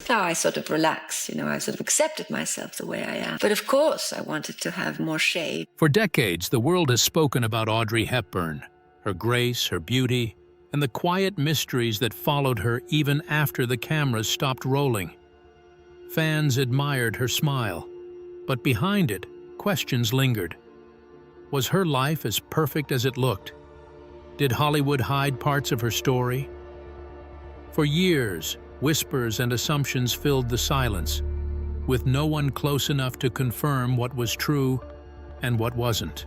Now I sort of relax, I sort of accepted myself the way I am. But of course I wanted to have more shape. For decades, the world has spoken about Audrey Hepburn, her grace, her beauty, and the quiet mysteries that followed her even after the cameras stopped rolling. Fans admired her smile, but behind it, questions lingered. Was her life as perfect as it looked? Did Hollywood hide parts of her story? For years, whispers and assumptions filled the silence, with no one close enough to confirm what was true and what wasn't.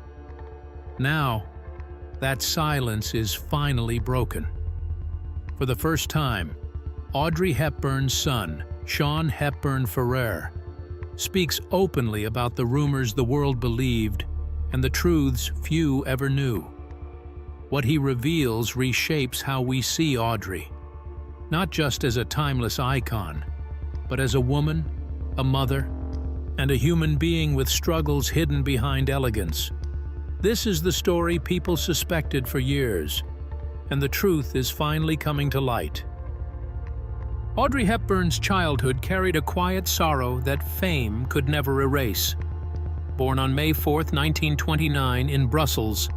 Now, that silence is finally broken. For the first time, Audrey Hepburn's son, Sha Heepburn Ferrer, speaks openly about the rumors the world believed and the truths few ever knew. What he reveals reshapes how we see Audrey, not just as a timeless icon, but as a woman, a mother, and a human being with struggles hidden behind elegance. This is the story people suspected for years, and the truth is finally coming to light. Audrey Hepburn's childhood carried a quiet sorrow that fame could never erase. Born on May 4, 1929, in Brussels,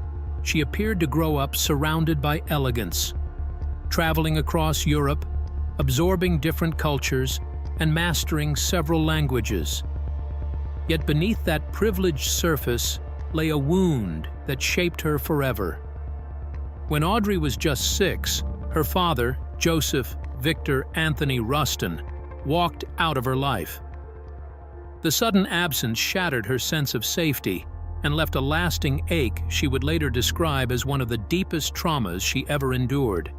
she appeared to grow up surrounded by elegance, traveling across Europe, absorbing different cultures, and mastering several languages. Yet beneath that privileged surface lay a wound that shaped her forever. When Audrey was just 6, her father, Joseph Victor Anthony Rustin, walked out of her life. The sudden absence shattered her sense of safety and left a lasting ache she would later describe as one of the deepest traumas she ever endured.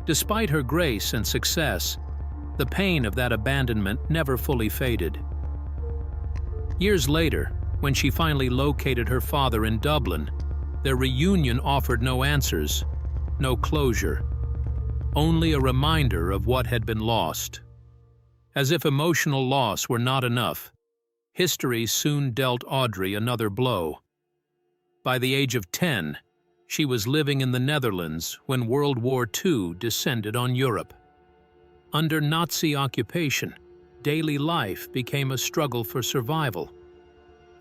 Despite her grace and success, the pain of that abandonment never fully faded. Years later, when she finally located her father in Dublin, their reunion offered no answers, no closure, only a reminder of what had been lost. As if emotional loss were not enough, history soon dealt Audrey another blow. By the age of 10, she was living in the Netherlands when World War II descended on Europe. Under Nazi occupation, daily life became a struggle for survival.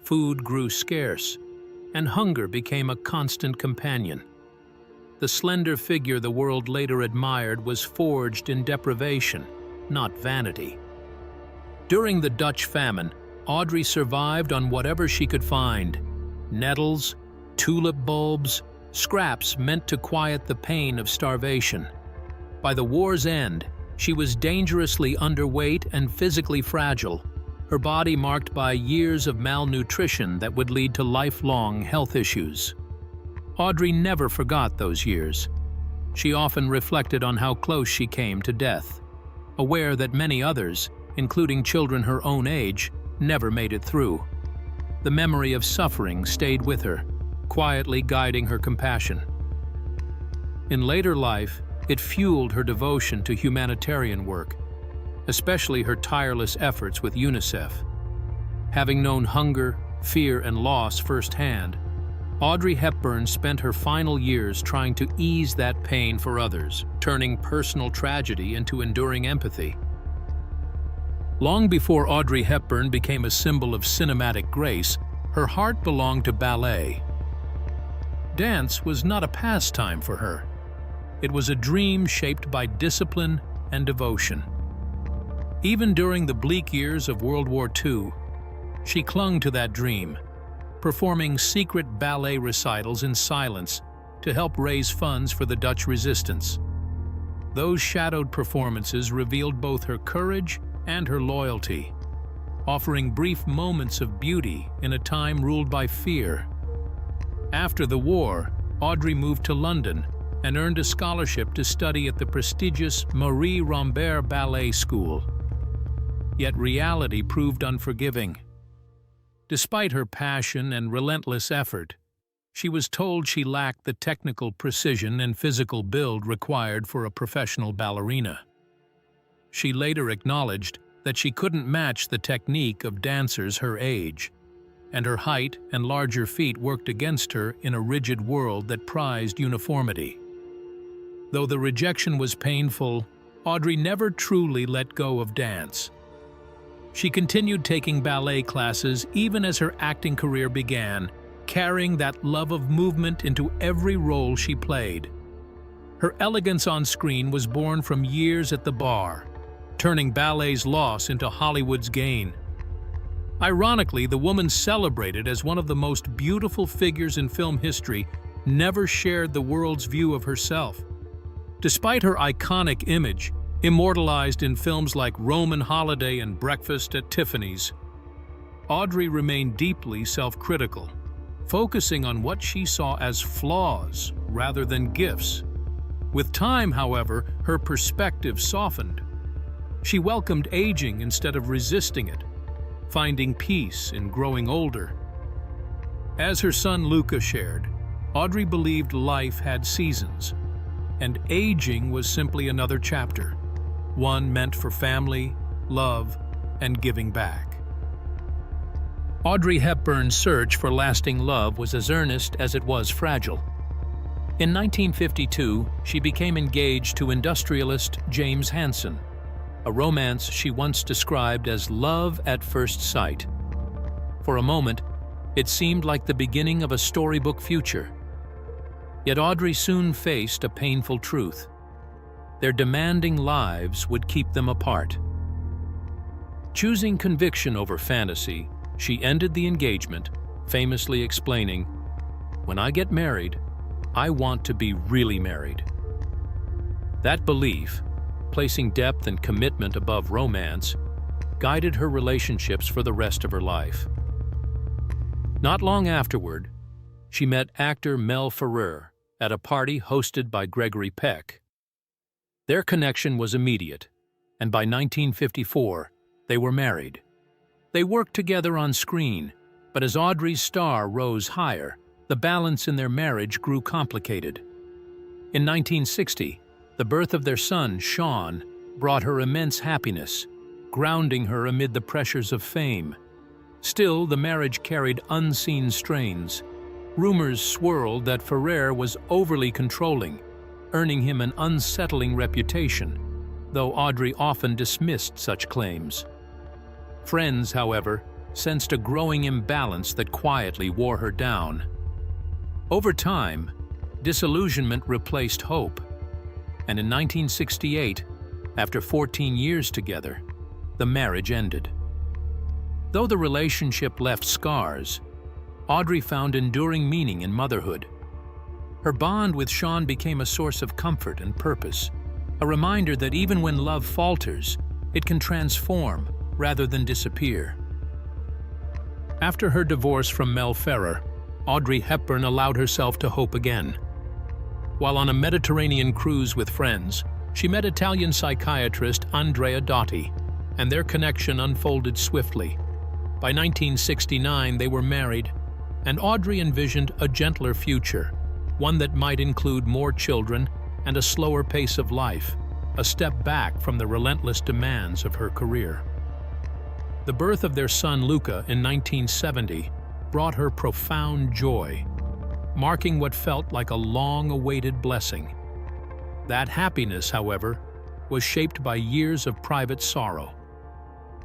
Food grew scarce, and hunger became a constant companion. The slender figure the world later admired was forged in deprivation, not vanity. During the Dutch famine, Audrey survived on whatever she could find: nettles, tulip bulbs, scraps meant to quiet the pain of starvation. By the war's end, she was dangerously underweight and physically fragile, her body marked by years of malnutrition that would lead to lifelong health issues. Audrey never forgot those years. She often reflected on how close she came to death, aware that many others, including children her own age, never made it through. The memory of suffering stayed with her, quietly guiding her compassion. In later life, it fueled her devotion to humanitarian work, especially her tireless efforts with UNICEF. Having known hunger, fear, and loss firsthand, Audrey Hepburn spent her final years trying to ease that pain for others, turning personal tragedy into enduring empathy. Long before Audrey Hepburn became a symbol of cinematic grace, her heart belonged to ballet. Dance was not a pastime for her. It was a dream shaped by discipline and devotion. Even during the bleak years of World War II, she clung to that dream, performing secret ballet recitals in silence to help raise funds for the Dutch resistance. Those shadowed performances revealed both her courage and her loyalty, offering brief moments of beauty in a time ruled by fear. After the war, Audrey moved to London and earned a scholarship to study at the prestigious Marie Rambert Ballet School. Yet reality proved unforgiving. Despite her passion and relentless effort, she was told she lacked the technical precision and physical build required for a professional ballerina. She later acknowledged that she couldn't match the technique of dancers her age, and her height and larger feet worked against her in a rigid world that prized uniformity. Though the rejection was painful, Audrey never truly let go of dance. She continued taking ballet classes even as her acting career began, carrying that love of movement into every role she played. Her elegance on screen was born from years at the bar, turning ballet's loss into Hollywood's gain. Ironically, the woman celebrated as one of the most beautiful figures in film history never shared the world's view of herself. Despite her iconic image, immortalized in films like Roman Holiday and Breakfast at Tiffany's, Audrey remained deeply self-critical, focusing on what she saw as flaws rather than gifts. With time, however, her perspective softened. She welcomed aging instead of resisting it, finding peace in growing older. As her son Luca shared, Audrey believed life had seasons, and aging was simply another chapter, one meant for family, love, and giving back. Audrey Hepburn's search for lasting love was as earnest as it was fragile. In 1952, she became engaged to industrialist James Hansen, a romance she once described as love at first sight. For a moment, it seemed like the beginning of a storybook future. Yet Audrey soon faced a painful truth. Their demanding lives would keep them apart. Choosing conviction over fantasy, she ended the engagement, famously explaining, "When I get married, I want to be really married." That belief, placing depth and commitment above romance, guided her relationships for the rest of her life. Not long afterward, she met actor Mel Ferrer at a party hosted by Gregory Peck. Their connection was immediate, and by 1954, they were married. They worked together on screen, but as Audrey's star rose higher, the balance in their marriage grew complicated. In 1960, the birth of their son, Sean, brought her immense happiness, grounding her amid the pressures of fame. Still, the marriage carried unseen strains. Rumors swirled that Ferrer was overly controlling, earning him an unsettling reputation, though Audrey often dismissed such claims. Friends, however, sensed a growing imbalance that quietly wore her down. Over time, disillusionment replaced hope, and in 1968, after 14 years together, the marriage ended. Though the relationship left scars, Audrey found enduring meaning in motherhood. Her bond with Sean became a source of comfort and purpose, a reminder that even when love falters, it can transform rather than disappear. After her divorce from Mel Ferrer, Audrey Hepburn allowed herself to hope again. While on a Mediterranean cruise with friends, she met Italian psychiatrist Andrea Dotti, and their connection unfolded swiftly. By 1969, they were married, and Audrey envisioned a gentler future, one that might include more children and a slower pace of life, a step back from the relentless demands of her career. The birth of their son Luca in 1970 brought her profound joy, marking what felt like a long-awaited blessing. That happiness, however, was shaped by years of private sorrow.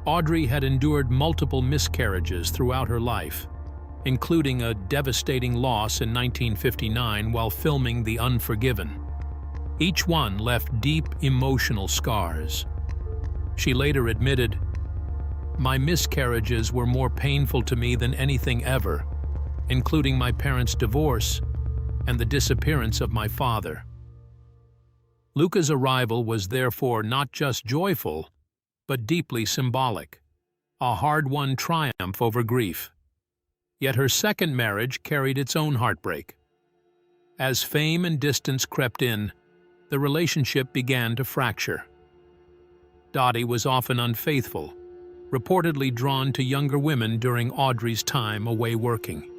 Audrey had endured multiple miscarriages throughout her life, including a devastating loss in 1959 while filming The Unforgiven. Each one left deep emotional scars. She later admitted, "My miscarriages were more painful to me than anything ever, including my parents' divorce and the disappearance of my father." Luca's arrival was therefore not just joyful, but deeply symbolic, a hard-won triumph over grief. Yet her second marriage carried its own heartbreak. As fame and distance crept in, the relationship began to fracture. Dotti was often unfaithful, reportedly drawn to younger women during Audrey's time away working.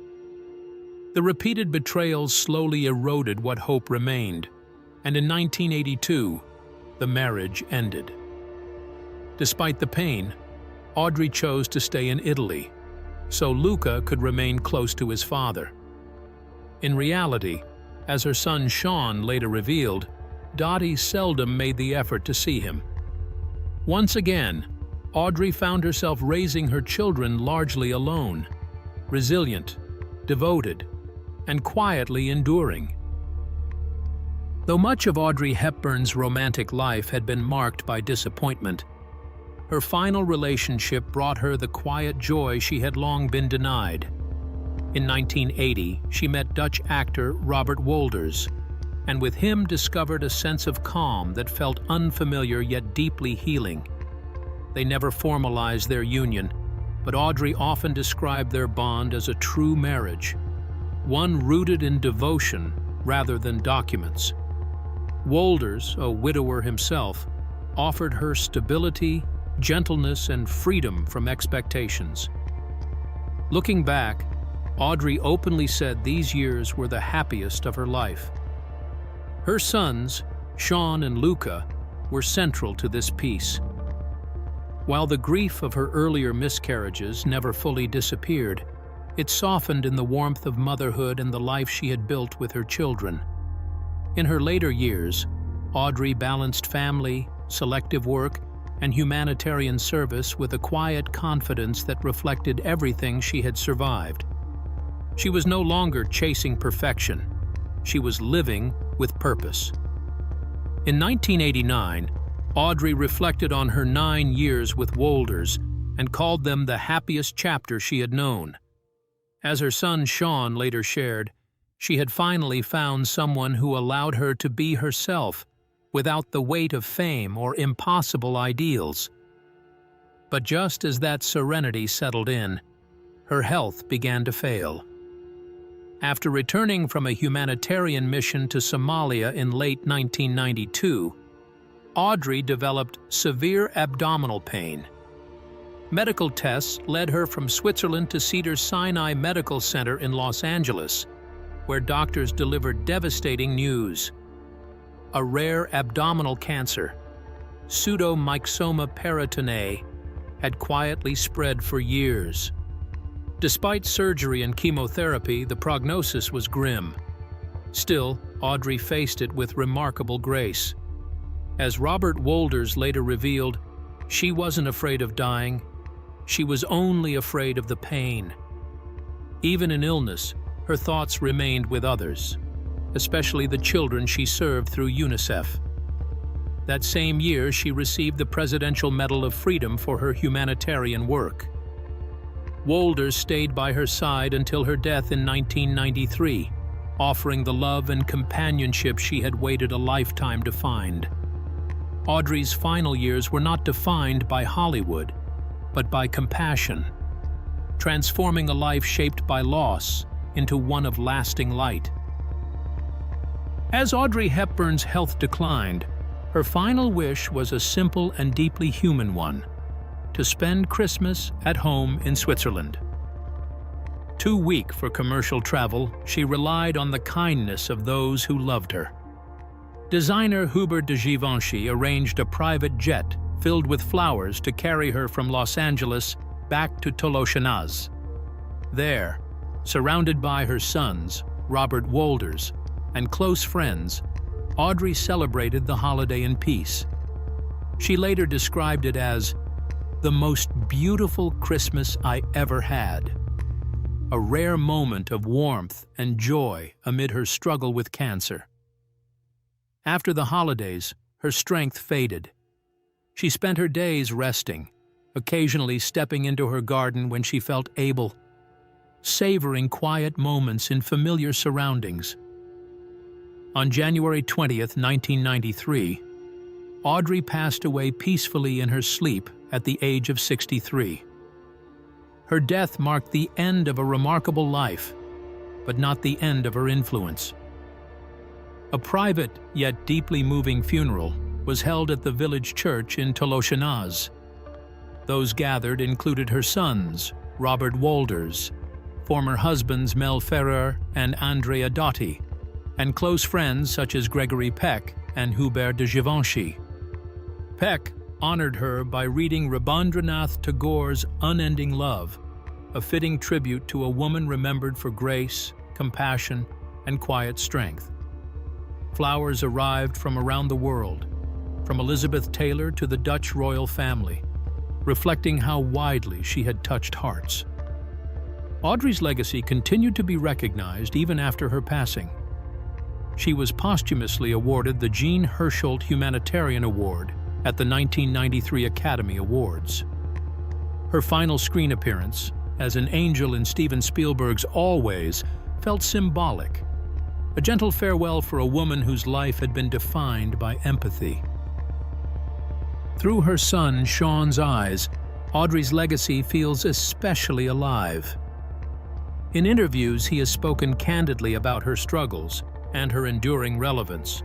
The repeated betrayals slowly eroded what hope remained, and in 1982, the marriage ended. Despite the pain, Audrey chose to stay in Italy, so Luca could remain close to his father. In reality, as her son Sean later revealed, Dottie seldom made the effort to see him. Once again, Audrey found herself raising her children largely alone, resilient, devoted, and quietly enduring. Though much of Audrey Hepburn's romantic life had been marked by disappointment, her final relationship brought her the quiet joy she had long been denied. In 1980, she met Dutch actor Robert Wolders, and with him discovered a sense of calm that felt unfamiliar yet deeply healing. They never formalized their union, but Audrey often described their bond as a true marriage, one rooted in devotion rather than documents. Wolders, a widower himself, offered her stability, gentleness, and freedom from expectations. Looking back, Audrey openly said these years were the happiest of her life. Her sons, Sean and Luca, were central to this peace. While the grief of her earlier miscarriages never fully disappeared, it softened in the warmth of motherhood and the life she had built with her children. In her later years, Audrey balanced family, selective work, and humanitarian service with a quiet confidence that reflected everything she had survived. She was no longer chasing perfection. She was living with purpose. In 1989, Audrey reflected on her 9 years with Wolders and called them the happiest chapter she had known. As her son Sean later shared, she had finally found someone who allowed her to be herself without the weight of fame or impossible ideals. But just as that serenity settled in, her health began to fail. After returning from a humanitarian mission to Somalia in late 1992, Audrey developed severe abdominal pain. Medical tests led her from Switzerland to Cedars-Sinai Medical Center in Los Angeles, where doctors delivered devastating news. A rare abdominal cancer, pseudomyxoma peritoniae, had quietly spread for years. Despite surgery and chemotherapy, the prognosis was grim. Still, Audrey faced it with remarkable grace. As Robert Wolders later revealed, she wasn't afraid of dying. She was only afraid of the pain. Even in illness, her thoughts remained with others, especially the children she served through UNICEF. That same year, she received the Presidential Medal of Freedom for her humanitarian work. Wolders stayed by her side until her death in 1993, offering the love and companionship she had waited a lifetime to find. Audrey's final years were not defined by Hollywood, but by compassion, transforming a life shaped by loss into one of lasting light. As Audrey Hepburn's health declined, her final wish was a simple and deeply human one: to spend Christmas at home in Switzerland. Too weak for commercial travel, she relied on the kindness of those who loved her. Designer Hubert de Givenchy arranged a private jet filled with flowers to carry her from Los Angeles back to Tolochenaz. There, surrounded by her sons, Robert Wolders, and close friends, Audrey celebrated the holiday in peace. She later described it as the most beautiful Christmas I ever had, a rare moment of warmth and joy amid her struggle with cancer. After the holidays, her strength faded. She spent her days resting, occasionally stepping into her garden when she felt able, savoring quiet moments in familiar surroundings. On January 20th, 1993, Audrey passed away peacefully in her sleep at the age of 63. Her death marked the end of a remarkable life, but not the end of her influence. A private yet deeply moving funeral was held at the village church in Tolochenaz. Those gathered included her sons, Robert Wolders, former husbands Mel Ferrer and Andrea Dottie, and close friends such as Gregory Peck and Hubert de Givenchy. Peck honored her by reading Rabindranath Tagore's Unending Love, a fitting tribute to a woman remembered for grace, compassion, and quiet strength. Flowers arrived from around the world, from Elizabeth Taylor to the Dutch royal family, reflecting how widely she had touched hearts. Audrey's legacy continued to be recognized even after her passing. She was posthumously awarded the Jean Hersholt Humanitarian Award at the 1993 Academy Awards. Her final screen appearance, as an angel in Steven Spielberg's Always, felt symbolic, a gentle farewell for a woman whose life had been defined by empathy. Through her son Sean's eyes, Audrey's legacy feels especially alive. In interviews, he has spoken candidly about her struggles and her enduring relevance.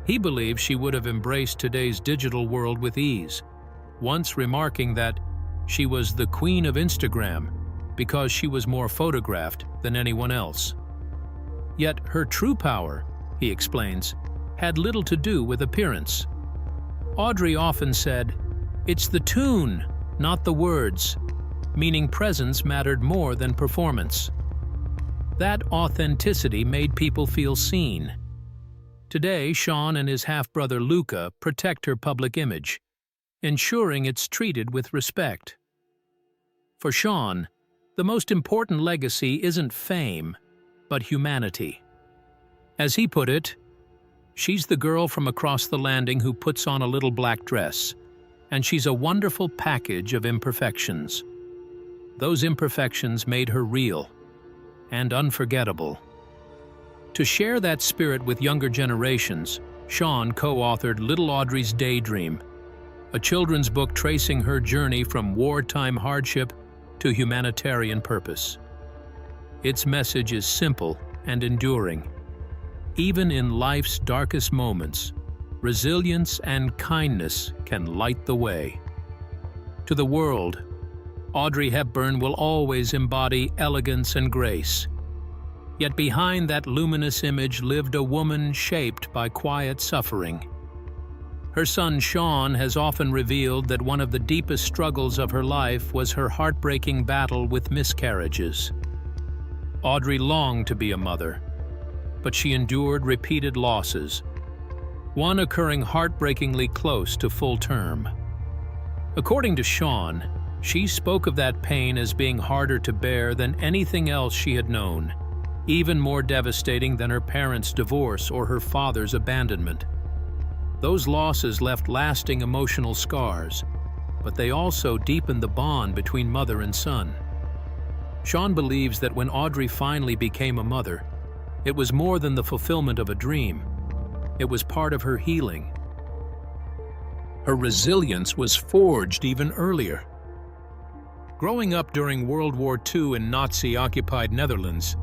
He believes she would have embraced today's digital world with ease, once remarking that she was the queen of Instagram because she was more photographed than anyone else. Yet her true power, he explains, had little to do with appearance. Audrey often said, "It's the tune, not the words," meaning presence mattered more than performance. That authenticity made people feel seen. Today, Sean and his half-brother Luca protect her public image, ensuring it's treated with respect. For Sean, the most important legacy isn't fame, but humanity. As he put it, "She's the girl from across the landing who puts on a little black dress, and she's a wonderful package of imperfections." Those imperfections made her real and unforgettable. To share that spirit with younger generations, Sean co-authored Little Audrey's Daydream, a children's book tracing her journey from wartime hardship to humanitarian purpose. Its message is simple and enduring. Even in life's darkest moments, resilience and kindness can light the way. To the world, Audrey Hepburn will always embody elegance and grace. Yet behind that luminous image lived a woman shaped by quiet suffering. Her son Sean has often revealed that one of the deepest struggles of her life was her heartbreaking battle with miscarriages. Audrey longed to be a mother, but she endured repeated losses, one occurring heartbreakingly close to full term. According to Sean, she spoke of that pain as being harder to bear than anything else she had known, even more devastating than her parents' divorce or her father's abandonment. Those losses left lasting emotional scars, but they also deepened the bond between mother and son. Sean believes that when Audrey finally became a mother, it was more than the fulfillment of a dream. It was part of her healing. Her resilience was forged even earlier. Growing up during World War II in Nazi-occupied Netherlands,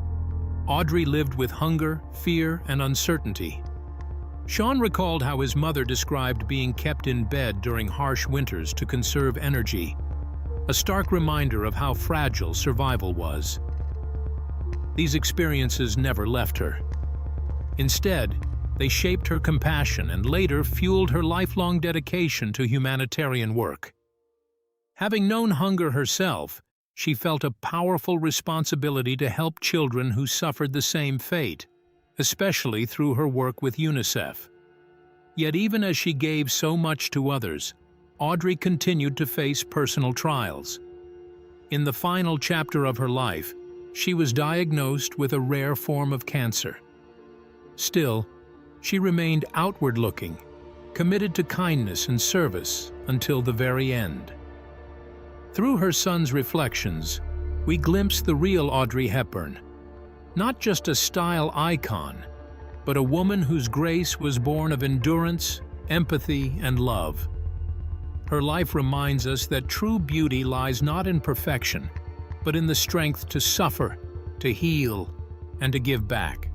Audrey lived with hunger, fear, and uncertainty. Sean recalled how his mother described being kept in bed during harsh winters to conserve energy, a stark reminder of how fragile survival was. These experiences never left her. Instead, they shaped her compassion and later fueled her lifelong dedication to humanitarian work. Having known hunger herself, she felt a powerful responsibility to help children who suffered the same fate, especially through her work with UNICEF. Yet even as she gave so much to others, Audrey continued to face personal trials. In the final chapter of her life, she was diagnosed with a rare form of cancer. Still, she remained outward-looking, committed to kindness and service until the very end. Through her son's reflections, we glimpse the real Audrey Hepburn, not just a style icon, but a woman whose grace was born of endurance, empathy, and love. Her life reminds us that true beauty lies not in perfection, but in the strength to suffer, to heal, and to give back.